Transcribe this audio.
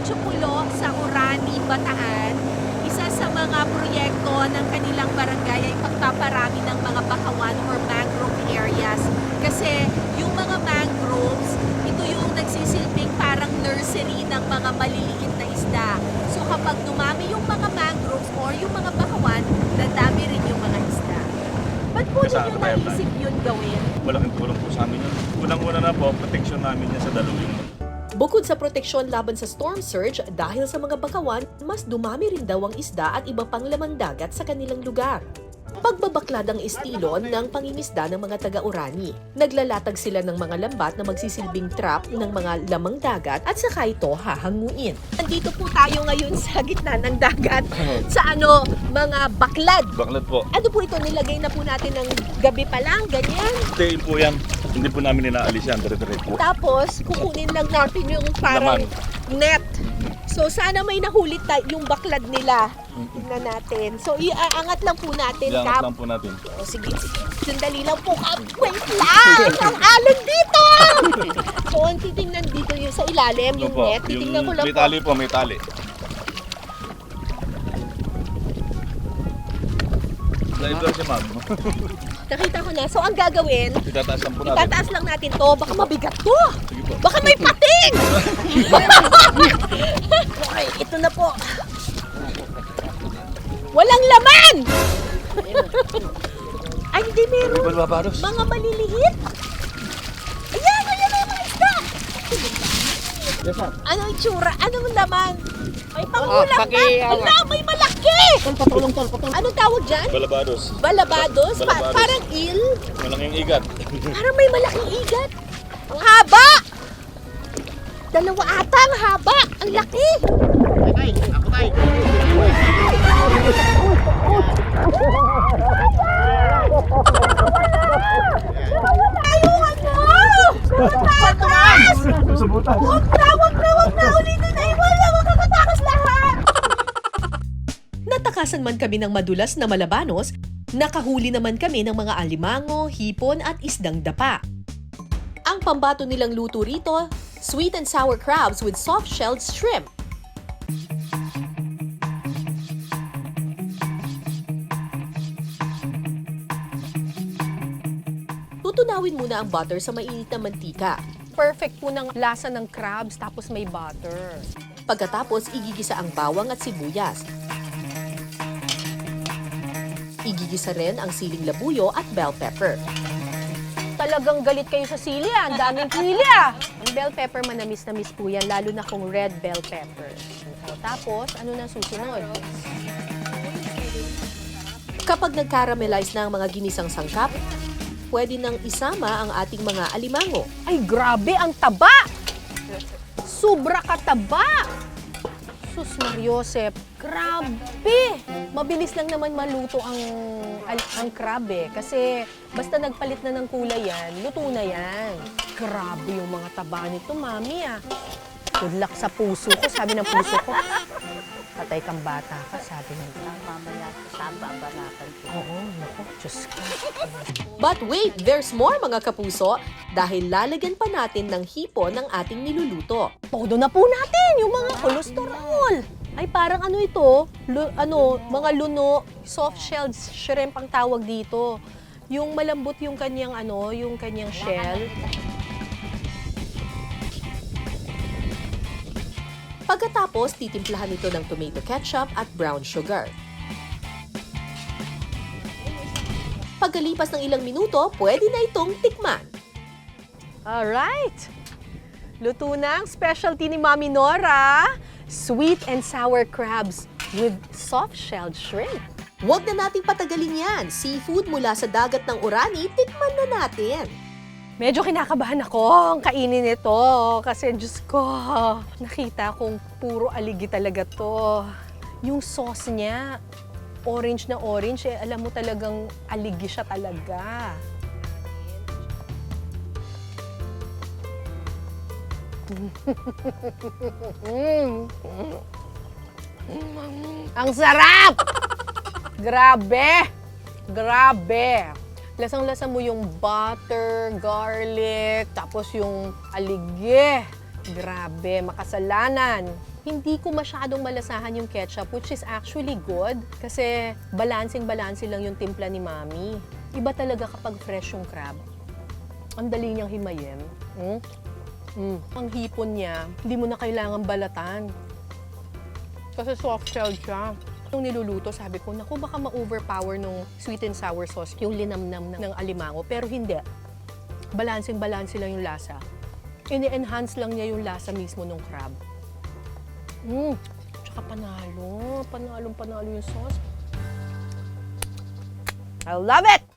Sitio Pulo sa Orani, Bataan. Isa sa mga proyekto ng kanilang barangay ay pagpaparami ng mga bakawan or mangrove areas. Kasi yung mga mangroves, ito yung nagsisilbing parang nursery ng mga maliliit na isda. So kapag dumami yung mga mangroves or yung mga bakawan, dadami rin yung mga isda. Ba't po ninyo naisip yun gawin? Malaking tulong po sa amin yun. Unang-una na po, protection namin yan sa daluyan. Bukod sa proteksyon laban sa storm surge, dahil sa mga bakawan, mas dumami rin daw ang isda at iba pang lamang dagat sa kanilang lugar. Pagbabaklad ang estilo ng pangingisda ng mga taga-Orani. Naglalatag sila ng mga lambat na magsisilbing trap ng mga lamang dagat at saka ito hahanguin. Andito po tayo ngayon sa gitna ng dagat sa mga baklad. Baklad po. Ano po ito? Nilagay na po natin ng gabi pa lang, ganyan. Tail po yan. Hindi po namin inaalis yan. Dire-dire po. Tapos, kukunin lang natin yung parang net. So, sana may nahulit yung baklad nila. Tingnan natin. So, iaangat lang po natin, Iangat Kap. lang po natin. O, sige, sandali lang po, Kap. Wait lang! Ang alon dito! So, ang titingnan dito yung sa ilalim, yung Opo, net. Titingnan ko lang may tali po, may tali. Driver si ma'am. Nakita ko na. So, ang gagawin, Itataas lang po natin. itataas lang natin to. Baka mabigat to. Sige po. Baka may pating! Okay, ito na po. Walang laman! Ay, hindi meron. Balbabaros. Mga maliliit. Ayan, ayan ang mga isda. Ano yung tsura? Ano ang laman? Ay, pangulam ba? Ala, may malaki! Anong tawag dyan? Balabaros. Balabados? Balabados. Parang eel? Malaking igat. Parang may malaking igat. Ang haba! Dalawa ata ang haba. Ang laki. Ayungan mo! Nakatakas! Sa butas. Huwag na! Ulitin na wala! Huwag ka matakas lahat! Natakasan man kami ng madulas na malabanos, nakahuli naman kami ng mga alimango, hipon at isdang dapa. Ang pambato nilang luto rito, sweet and sour crabs with soft-shelled shrimp. Tutunawin muna ang butter sa mainit na mantika. Perfect po ng lasa ng crabs tapos may butter. Pagkatapos, igigisa ang bawang at sibuyas. Igigisa rin ang siling labuyo at bell pepper. Talagang galit kayo sa sili ah. Ang daming sili ah. Ang bell pepper manamis na miss po yan, lalo na kung red bell pepper. So, tapos, ano na susunod? Kapag nag-caramelize na ang mga ginisang sangkap, pwede nang isama ang ating mga alimango. Ay, grabe, ang taba! Sobra kataba! Sus Mariosep, grabe! Mabilis lang naman maluto ang crab eh. Kasi basta nagpalit na ng kulay yan, luto na yan. Grabe yung mga taba nito, mami ah. Good luck sa puso ko, sabi ng puso ko. Patay kang bata ka, sabi ng Oo, naku, Diyos ko. But wait, there's more mga kapuso dahil lalagyan pa natin ng hipon ng ating niluluto. Todo na po natin yung mga kolesterol. Ay, parang ano ito? Mga luno, soft-shelled shrimp ang tawag dito. Yung malambot yung kanyang yung kanyang shell. Pagkatapos, titimplahan ito ng tomato ketchup at brown sugar. Pagkalipas ng ilang minuto, pwede na itong tikman. Alright! Luto na ang specialty ni Mami Nora. Sweet and sour crabs with soft-shelled shrimp. Huwag na nating patagalin yan. Seafood mula sa dagat ng Orani, tikman na natin. Medyo kinakabahan ako ang kainin ito kasi Diyos ko, nakita kong puro aligi talaga to. Yung sauce niya, orange na orange, alam mo talagang aligi siya talaga. Ang sarap! Grabe! Grabe! Lasang-lasa mo yung butter, garlic, tapos yung aligye. Grabe, makasalanan. Hindi ko masyadong malasahan yung ketchup, which is actually good kasi balancing-balanse lang yung timpla ni Mami. Iba talaga kapag fresh yung crab. Ang dali niyang himayin. Ang hipon niya, hindi mo na kailangan balatan. Kasi soft-shelled siya. Nung niluluto, sabi ko, naku, baka ma-overpower nung sweet and sour sauce, yung linamnam ng alimango. Pero hindi. Balancing-balanse lang yung lasa. Ini-enhance lang niya yung lasa mismo ng crab. Tsaka panalo. Panalo yung sauce. I love it!